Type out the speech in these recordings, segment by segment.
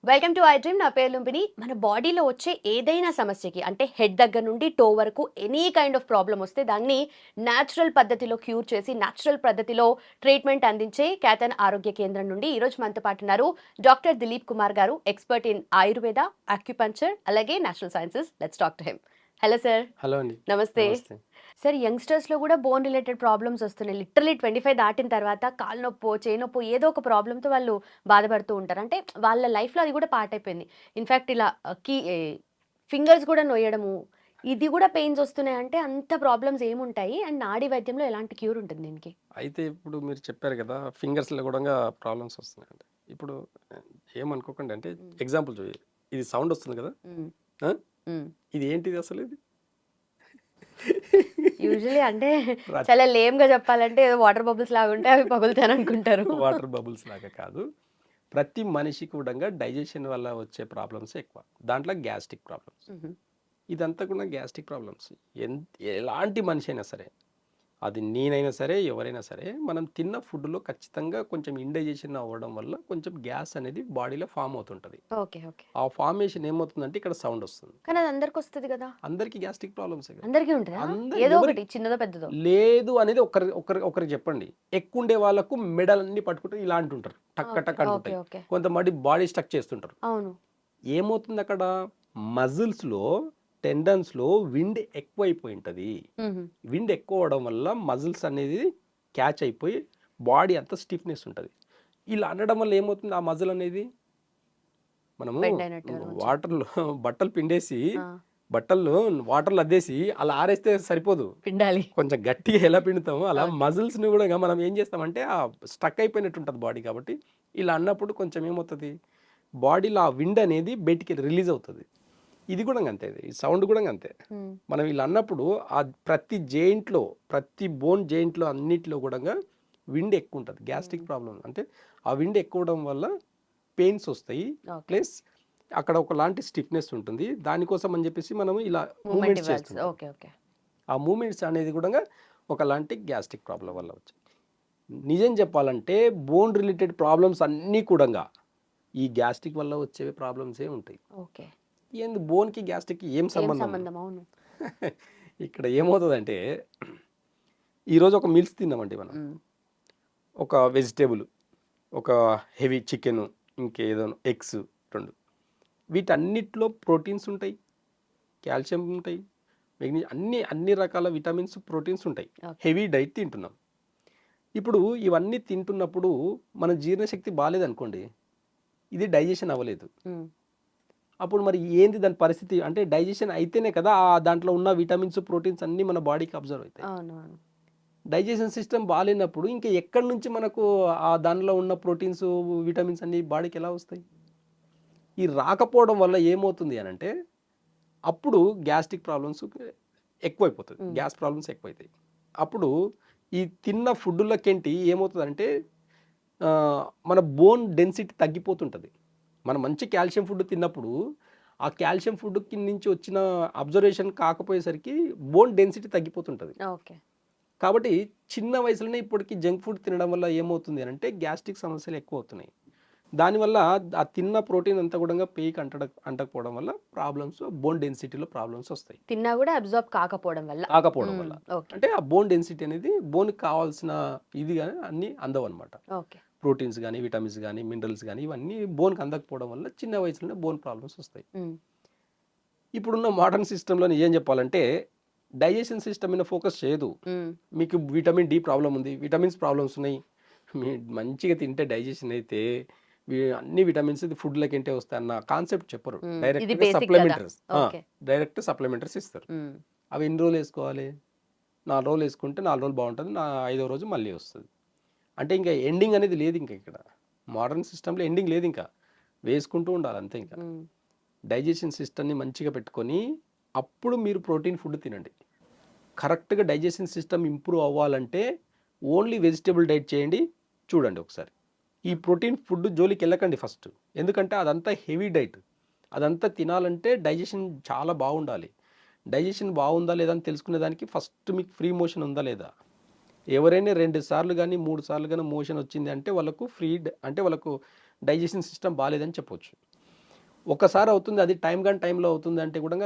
Welcome to I dream. నా పేరు లుంబిని. మన బాడీలో వచ్చే ఏదైనా సమస్యకి అంటే హెడ్ దగ్గర నుండి టో వరకు ఎనీ కైండ్ ఆఫ్ ప్రాబ్లమ్ వస్తే దాన్ని న్యాచురల్ పద్ధతిలో క్యూర్ చేసి న్యాచురల్ పద్ధతిలో ట్రీట్మెంట్ అందించే కేతన్ ఆరోగ్య కేంద్రం నుండి ఈరోజు మనతో పాటు ఉన్నారు డాక్టర్ దిలీప్ కుమార్ గారు, ఎక్స్పర్ట్ ఇన్ ఆయుర్వేద, అక్యుపంక్చర్ అలాగే natural sciences. Let's talk to him. Hello sir. Hello అండి. నమస్తే. నమస్తే. సార్, యంగ్స్టర్స్లో కూడా బోన్ రిలేటెడ్ ప్రాబ్లమ్స్ వస్తున్నాయి. లిటరలీ 25 దాటిన తర్వాత కాలు నొప్పో చేయి నొప్పో ఏదో ఒక ప్రాబ్లంతో వాళ్ళు బాధపడుతూ ఉంటారు. అంటే వాళ్ళ లైఫ్లో అది కూడా పార్ట్ అయిపోయింది. ఇన్ఫ్యాక్ట్ ఇలా ఫింగర్స్ కూడా నొయ్యడము, ఇది కూడా పెయిన్స్ వస్తున్నాయి. అంటే అంత ప్రాబ్లమ్స్ ఏముంటాయి అండ్ నాడీ వైద్యంలో ఎలాంటి క్యూర్ ఉంటుంది దీనికి? అయితే ఇప్పుడు మీరు చెప్పారు కదా! ఫింగర్స్‌లో గూడంగా ప్రాబ్లమ్స్ వస్తున్నాయండి. ఇప్పుడు ఏమనుకోకండి, అంటే హ్మ్. ఎగ్జాంపుల్ ఇది సౌండ్ వస్తుంది కదా! హ్మ్. ఆ! హ్మ్. ఇది ఏంటిది అసలు ఇది? యూజువల్లీ అంటే ప్రత్ చాలా లేమ్‌గా చెప్పాలంటే ఏదో వాటర్ బబుల్స్ లాగా ఉంటాయి, అవి పగులుతాయననుకుంటారు. వాటర్ బబుల్స్ లాగా కాదు. ప్రతి మనిషికి కూడంగా డైజెషన్ వల్ల వచ్చే ప్రాబ్లమ్సే ఎక్కువ. దాంట్లో గ్యాస్ట్రిక్ ప్రాబ్లమ్స్. హుహు. ఇదంతా కూడా గ్యాస్ట్రిక్ ప్రాబ్లమ్స్. ఎలాంటి మనిషి అయినా సరే, అది నేనైనా సరే, ఎవరైనా సరే, మనం తిన్న ఫుడ్‌లో ఖచ్చితంగా కొంచెం ఇండైజెషన్ అవ్వడం వల్ల కొంచెం గ్యాస్ అనేది బాడీలో ఫార్మ్ అవుతుంటది. ఓకే. ఓకే. ఆ ఫార్మేషన్ ఏమవుతుందంటే ఇక్కడ సౌండ్ వస్తుంది. కానీ అది అందరికొస్తది కదా! అందరికీ గ్యాస్ట్రిక్ ప్రాబ్లమ్సే కదా! అందరికీ ఉంటదా? ఏదో ఒకటి ఎవరికి చిన్నదో పెద్దదో? లేదు అనేది ఒకరికి చెప్పండి. ఎక్కువుండే వాళ్ళకు మెడలన్నీ పట్టుకుంటే ఇలా అంటుంటారు. టక్క ఓకే. టక్ ఓకే. అంటుంటాయి. ఓకే. కొంతమంది బాడీ స్ట్రక్ చేస్తుంటారు. అవును. ఏమవుతుంది అక్కడ? మజిల్స్‌లో, టెండన్స్‌లో విండ్ ఎక్కువైపోయి ఉంటది. హుహు. విండ్ ఎక్కువ అవ్వడం వల్ల మజిల్స్ అనేది క్యాచ్ అయిపోయి బాడీ అంతా స్టిఫ్‌నెస్ ఉంటది. ఇలా అనడం వల్ల ఏమవుతుంది, ఆ మజిల్ అనేది మనము బెండ్ అయినట్టు కొంచెం. వాటర్‌లో బట్టలు పిండేసి, ఆ! బట్టల్లో వాటర్‌లో అద్దేసి అలా ఆరేస్తే సరిపోదు. పిండాలి. కొంచెం గట్టిగా ఎలా పిండుతామో అలా ఓకే. మజిల్స్‌ని గూడా మనం ఏం చేస్తామంటే స్టక్ అయిపోయినట్టు ఉంటది బాడీ కాబట్టి, ఇలా అన్నప్పుడు కొంచెం ఏమవుతది, బాడీలో ఆ విండ్ అనేది బయటికి రిలీజ్ అవుతది. ఇది కూడా అంతే. ఈ సౌండ్ కూడా అంతే. హ్మ్. మనం ఇలా అన్నప్పుడు ప్రతి జెయింట్‌లో, ప్రతి బోన్ జెయింట్‌లో అన్నిట్లో గూడంగా విండ్ ఎక్కువుంటది. గ్యాస్ట్రిక్ హ్మ్. ప్రాబ్లమ్ అంటే ఆ విండ్ ఎక్కువడం వల్ల పెయిన్స్ ఒస్తాయి. ఓకే. ప్లస్ అక్కడ ఒకలాంటి స్టిఫ్‌నెస్ ఉంటుంది. దానికోసం అని జెప్పేసి మనం ఇలా మూవ్‌మెంట్ మూవ్‌మెంట్స్ ఇవ్వాల్సి చేస్తుంటాం. ఓకే. ఓకే. ఆ మూవ్‌మెంట్స్ అనేది గూడంగా ఒకలాంటి గ్యాస్ట్రిక్ ప్రాబ్లమ్ వల్ల వచ్చాయి. నిజం జెప్పాలంటే బోన్ రిలేటెడ్ ప్రాబ్లమ్స్ అన్నీ కూడంగా ఈ గ్యాస్ట్రిక్ వల్ల వచ్చే ప్రాబ్లమ్సే ఉంటాయి. ఓకే. బోన్‌కి గ్యాస్ట్రిక్‌కి ఏం ఏం సంబంధం? సంబంధం? అవును. ఇక్కడ ఏమవుతదంటే, ఈరోజు ఒక మీల్స్ తిన్నామండి మనం. హ్మ్. ఒక వెజిటబుల్, ఒక హెవీ చికెను, ఇంకేదోనో ఎగ్స్ 2. వీటన్నిటిలో ప్రోటీన్స్ ఉంటాయి, కాల్షియం ఉంటాయి, అన్ని రకాల విటమిన్స్, ప్రోటీన్స్ ఉంటాయి. ఓకే. హెవీ డైట్ తింటున్నాం. ఇప్పుడు ఇవన్నీ తింటున్నప్పుడు మన జీర్ణశక్తి బాలేదనుకోండి, ఇది డైజెషన్ అవ్వలేదు. హ్మ్. అప్పుడు మరి ఏంది దాని పరిస్థితి? అంటే డైజెషన్ అయితేనే కదా దాంట్లో ఉన్న విటమిన్స్, ప్రోటీన్స్ అన్నీ మన బాడీకి అబ్జర్వ్ అయితాయి. అవునవును. డైజెషన్ సిస్టమ్ బాలేనప్పుడు ఇంకా ఎక్కడి నుంచి మనకు దానిలో ఉన్న ప్రోటీన్స్, విటమిన్స్ అన్నీ బాడీకి ఎలా వస్తాయి? ఈ రాకపోవడం వల్ల ఏమవుతుంది అనంటే, అప్పుడు గ్యాస్ట్రిక్ ప్రాబ్లమ్స్ ఎక్కువైపోతది. హ్మ్. గ్యాస్ ప్రాబ్లమ్స్ ఎక్కువైతాయి. అప్పుడు ఈ తిన్న ఫుడ్‌లకేంటి ఏమవుతదంటే, మన బోన్ డెన్సిటీ తగ్గిపోతుంటది. మనం మంచి కాల్షియం ఫుడ్ తిన్నప్పుడు, ఆ కాల్షియం ఫుడ్ కింద నుంచి వచ్చిన అబ్జర్వేషన్ కాకపోయేసరికి బోన్ డెన్సిటీ తగ్గిపోతుంటది. ఓకే. కాబట్టి చిన్న వయసులోనే ఇప్పటికి జంక్ ఫుడ్ తినడం వల్ల ఏమవుతుంది అనంటే గ్యాస్ట్రిక్ సమస్యలు ఎక్కువవుతున్నాయి. దానివల్ల ఆ తిన్న ప్రోటీన్ అంతా కూడా పేయికి అంటకపోవడం వల్ల ప్రాబ్లమ్స్, బోన్ డెన్సిటీలో ప్రాబ్లమ్స్ వస్తాయి. తిన్నా గూడా అబ్జార్బ్ కాకపోవడం వల్ల. కాకపోవడం హ్మ్. వల్ల. ఓకే. అంటే ఆ బోన్ డెన్సిటీ అనేది బోన్‌కి కావాల్సిన ఇది గాని అన్నీ అందవన్నమాట. ఓకే. ప్రోటీన్స్ గాని, విటమిన్స్ గాని, మినరల్స్ గాని ఇవన్నీ బోన్‌కి అందకపోవడం వల్ల చిన్న వయసులోనే బోన్ ప్రాబ్లమ్స్ వస్తాయి. హ్మ్. ఇప్పుడున్న మోడర్న్ సిస్టమ్‌లో నిజం చెప్పాలంటే డైజెషన్ సిస్టమ్ మీద ఫోకస్ చేయదు. హ్మ్. మీకు విటమిన్ డి ప్రాబ్లమ్ ఉంది, విటమిన్స్ ప్రాబ్లమ్స్ ఉన్నాయి. మంచిగా తింటే డైజెషన్ అయితే అన్ని విటమిన్స్ ఫుడ్‌లకింటే వస్తాయన్న కాన్సెప్ట్ చెప్పరు. హ్మ్. ఇది డైరెక్ట్‌గా బేసిక్ కదా! సప్లిమెంటరీస్. ఓకే. డైరెక్ట్ సప్లిమెంటరీస్ ఇస్తారు. హ్మ్. అవి ఎన్ని రోజులు ఏసుకోవాలి? 4 రోజులు ఏసుకుంటే 4 రోజులు బావుంటది. ఐదో రోజు మళ్ళీ వస్తది. అంటే ఇంక ఎండింగ్ అనేది లేదింక ఇక్కడ. మోడర్న్ సిస్టమ్‌లో ఎండింగ్ లేదింక. వేసుకుంటూ ఉండాలి అంతే ఇంక. హ్మ్. డైజెషన్ సిస్టమ్‌ని మంచిగా పెట్టుకొని, అప్పుడు మీరు ప్రోటీన్ ఫుడ్ తినండి. కరెక్ట్‌గా డైజెషన్ సిస్టమ్ ఇంప్రూవ్ అవ్వాలంటే ఓన్లీ వెజిటబుల్ డైట్ చేయండి. చూడండి ఒకసారి. ఈ ఓకే. ప్రోటీన్ ఫుడ్ జోలికెళ్ళకండి ఫస్ట్. ఎందుకంటే అదంతా హెవీ డైట్. అదంతా తినాలంటే డైజెషన్ చాలా బావుండాలి. డైజెషన్ బావుందా లేదా అని తెలుసుకునే దానికి ఫస్ట్ మీకు ఫ్రీ మోషన్ ఉందా లేదా? ఎవరైనా 2 సార్లు గాని, 3 సార్లు గాని మోషన్ వచ్చింది అంటే వాళ్ళకు అంటే వాళ్ళకు డైజెషన్ సిస్టమ్ బాలేదని చెప్పొచ్చు. ఒకసారి అవుతుంది, అది టైం కానీ టైంలో అవుతుంది అంటే కూడా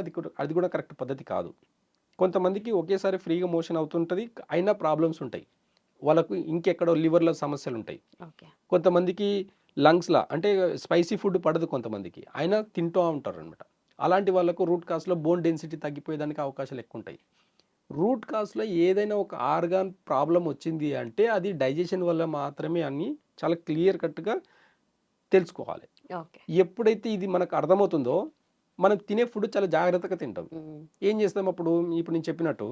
అది కూడా కరెక్ట్ పద్ధతి కాదు. కొంతమందికి ఒకేసారి ఫ్రీగా మోషన్ అవుతుంటుంది, అయినా ప్రాబ్లమ్స్ ఉంటాయి. వాళ్ళకు ఇంకెక్కడో లివర్‌లో సమస్యలుంటాయి. ఓకే. కొంతమందికి లంగ్స్‌ల అంటే స్పైసీ ఫుడ్ పడదు కొంతమందికి, అయినా తింటూ ఉంటారనమాట. అలాంటి వాళ్ళకు రూట్ కాజ్‌లో బోన్ డెన్సిటీ తగ్గిపోయేదానికి అవకాశాలు ఎక్కువుంటాయి. రూట్ కాజ్‌లో ఏదైనా ఒక ఆర్గాన్ ప్రాబ్లమ్ వచ్చింది అంటే అది డైజెషన్ వల్ల మాత్రమే అని చాలా క్లియర్ కట్‌గా తెలుసుకోవాలి. ఓకే. ఎప్పుడైతే ఇది మనకు అర్థమవుతుందో, మనం తినే ఫుడ్ చాలా జాగ్రత్తగా తింటాం. ఏం చేస్తాం అప్పుడు, ఇప్పుడు నేను చెప్పినట్టు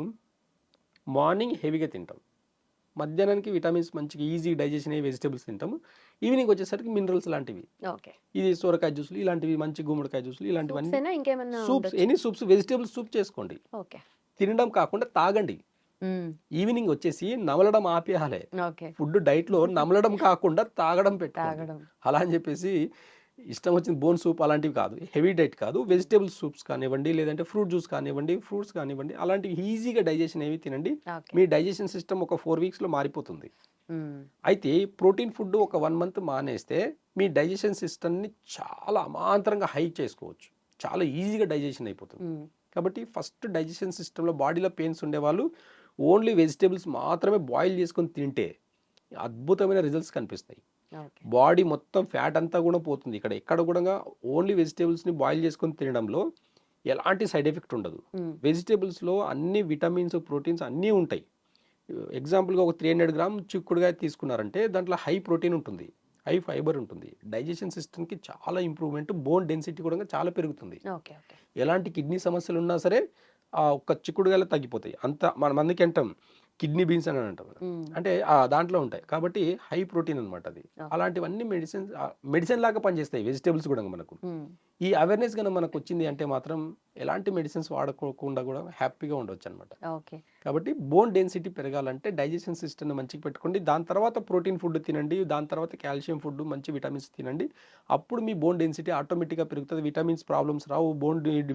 మార్నింగ్ హెవీగా తింటాం. మధ్యాహ్నానికి విటమిన్స్ మంచిగా ఈజీ డైజెషన్ అయ్యే వెజిటబుల్స్ తింటాము. ఈవినింగ్ వచ్చేసరికి మినరల్స్ లాంటివి, ఓకే. ఇది సొరకాయ జ్యూసులు ఇలాంటివి, మంచి గుమ్మడికాయ జ్యూసులు ఇలాంటివన్నీ, సూప్సేనా ఇంకేమన్నా సూప్స్, ఉండొచ్చా? ఎనీ సూప్స్, వెజిటబుల్ సూప్ చేసుకోండి. ఓకే. తినడం కాకుండా తాగండి. ఈవినింగ్ వచ్చేసి నమలడం ఆపేయాలి. ఓకే. ఫుడ్ డైట్‌లో నమలడం కాకుండా తాగడం పెట్టుకోండి. తాగడం. అలా అని చెప్పేసి ఇష్టం వచ్చింది బోన్ సూప్ అలాంటివి కాదు, హెవీ డైట్ కాదు. వెజిటబుల్ సూప్స్ కానివ్వండి, లేదంటే ఫ్రూట్ జ్యూస్ కానివ్వండి, ఫ్రూట్స్ కానివ్వండి, అలాంటివి ఈజీగా డైజెషన్ అయ్యేవి తినండి. ఓకే. మీ డైజెషన్ సిస్టమ్ ఒక 4 వీక్స్‌లో మారిపోతుంది. అయితే ప్రోటీన్ ఫుడ్ ఒక 1 మంత్ మానేస్తే మీ డైజెషన్ సిస్టమ్‌ని చాలా అమాంతరంగా హై చేసుకోవచ్చు. చాలా ఈజీగా డైజెషన్ అయిపోతుంది. కాబట్టి ఫస్ట్ డైజెషన్ సిస్టమ్‌లో బాడీలో పెయిన్స్ ఉండేవాళ్ళు ఓన్లీ వెజిటబుల్స్ మాత్రమే బాయిల్ చేసుకొని తింటే అద్భుతమైన రిజల్ట్స్ కనిపిస్తాయి. ఓకే. బాడీ మొత్తం ఫ్యాట్ అంతా కూడా పోతుంది. ఎక్కడ కూడా ఓన్లీ వెజిటబుల్స్‌ని బాయిల్ చేసుకొని తినడంలో ఎలాంటి సైడ్ ఎఫెక్ట్ ఉండదు. వెజిటబుల్స్‌లో అన్ని విటమిన్స్, ప్రోటీన్స్ అన్నీ ఉంటాయి. ఎగ్జాంపుల్‌గా ఒక 300 గ్రామ్ చిక్కుడుగాయ తీసుకున్నారంటే దాంట్లో హై ప్రోటీన్ ఉంటుంది, హై ఫైబర్ ఉంటుంది. డైజెషన్ సిస్టమ్‌కి చాలా ఇంప్రూవ్‌మెంట్, బోన్ డెన్సిటీ కూడా చాలా పెరుగుతుంది. ఓకే. ఓకే. ఎలాంటి కిడ్నీ సమస్యలు ఉన్నా సరే ఆ ఒక్క చిక్కుడుగాయలో తగ్గిపోతాయి. అంత మనం అందుకే అంటాం కిడ్నీ బీన్స్ అని అంటాం. అంటే దాంట్లో ఉంటాయి. కాబట్టి హై ప్రోటీన్ అనమాట అది. అలాంటివన్నీ మెడిసిన్ లాగా పనిచేస్తాయి వెజిటబుల్స్ కూడా మనకు. ఈ అవేర్నెస్ కనుక మనకు వచ్చింది అంటే మాత్రం ఎలాంటి మెడిసిన్స్ వాడకోకుండా కూడా హ్యాపీగా ఉండొచ్చు అనమాట. ఓకే. కాబట్టి బోన్ డెన్సిటీ పెరగాలంటే డైజెషన్ సిస్టమ్ని మంచిగా పెట్టుకోండి. దాని తర్వాత ప్రోటీన్ ఫుడ్ తినండి, దాని తర్వాత కాల్షియం ఫుడ్, మంచి విటమిన్స్ తినండి. అప్పుడు మీ బోన్ డెన్సిటీ ఆటోమేటిక్గా పెరుగుతుంది. విటమిన్స్ ప్రాబ్లమ్స్ రావు,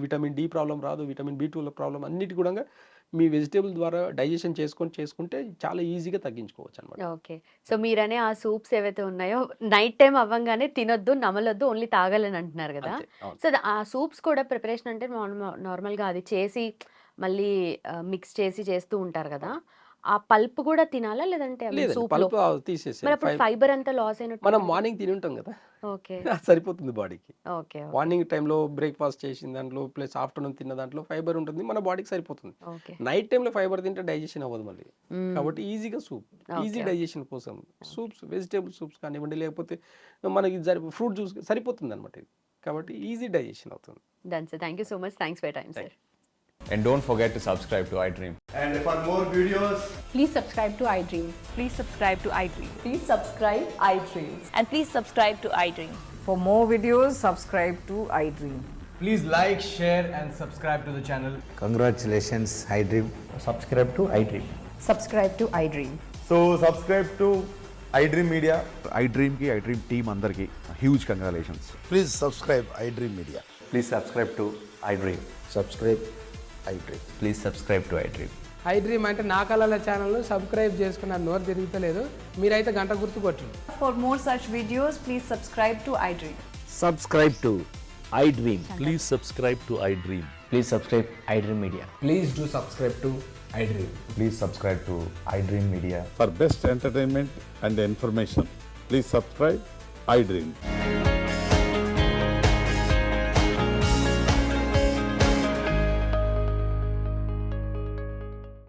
విటమిన్ డి ప్రాబ్లం రాదు, విటమిన్ B12 ప్రాబ్లం అన్నిటి కూడా మీ వెజిటేబుల్ ద్వారా డైజెషన్ చేసుకుంటే చాలా ఈజీగా తగ్గించుకోవచ్చు అనమాట. ఓకే. సో మీరనే ఆ సూప్స్ ఏవైతే ఉన్నాయో నైట్ టైమ్ అవ్వంగానే తినొద్దు, నమలొద్దు, ఓన్లీ తాగాలని అంటున్నారు కదా. సో ఆ సూప్స్ కూడా ప్రిపరేషన్ అంటే నార్మల్గా అది చేసి మళ్ళీ మిక్స్ చేసి చేస్తూ ఉంటారు కదా. ఆ పల్ప్ కూడా తినాలా లేదంటే లేదు, సూప్ పల్ప్ తీసేసి మరి అప్పుడు ఫైబర్ అంతా లాస్ అయినట్టు? మనం మార్నింగ్ తిని ఉంటాం కదా, ఓకే. అది సరిపోతుంది బాడీకి. ఓకే. మార్నింగ్ టైంలో బ్రేక్ఫాస్ట్ చేసిన దాంట్లో ప్లస్ ఆఫ్టర్నూన్ తిన్న దాంట్లో ఫైబర్ ఉంటుంది, మన బాడీకి సరిపోతుంది. ఓకే. నైట్ టైంలో ఫైబర్ తింటే డైజెషన్ అవ్వదు మళ్ళీ. కాబట్టి ఈజీగా సూప్, ఈజీ డైజెషన్ కోసం సూప్స్, వెజిటేబుల్ సూప్స్ కానివ్వండి, లేకపోతే మనకి ఫ్రూట్ జ్యూస్ సరిపోతుంది అనమాట ఇది. కాబట్టి ఈజీ డైజెషన్ అవుతుంది. Done sir, thank you so much, thanks for your time sir. And don't forget to subscribe to iDream. And for more videos, Please subscribe to iDream. Please subscribe to iDream. Please subscribe iDream. And please subscribe to iDream. For more videos, subscribe to iDream. please like, share and subscribe to the channel. Congratulations, iDream. Subscribe to iDream. Subscribe to iDream. So subscribe to iDream Media. iDream ki iDream team andarki huge congratulations. Please subscribe iDream Media. Please subscribe to iDream. Subscribe iDream. Please subscribe to iDream. iDream అంటే నా కళల ఛానల్ను subscribe చేసుకున్న నోరు తిరుగుతలేదు, మీరైతే గంట గుర్తు కొట్టండి. For more such videos, please subscribe to iDream. Subscribe to iDream. Please subscribe to iDream. Please subscribe iDream Media. Please do subscribe to iDream. Please subscribe to iDream Media. For best entertainment and information, please subscribe iDream.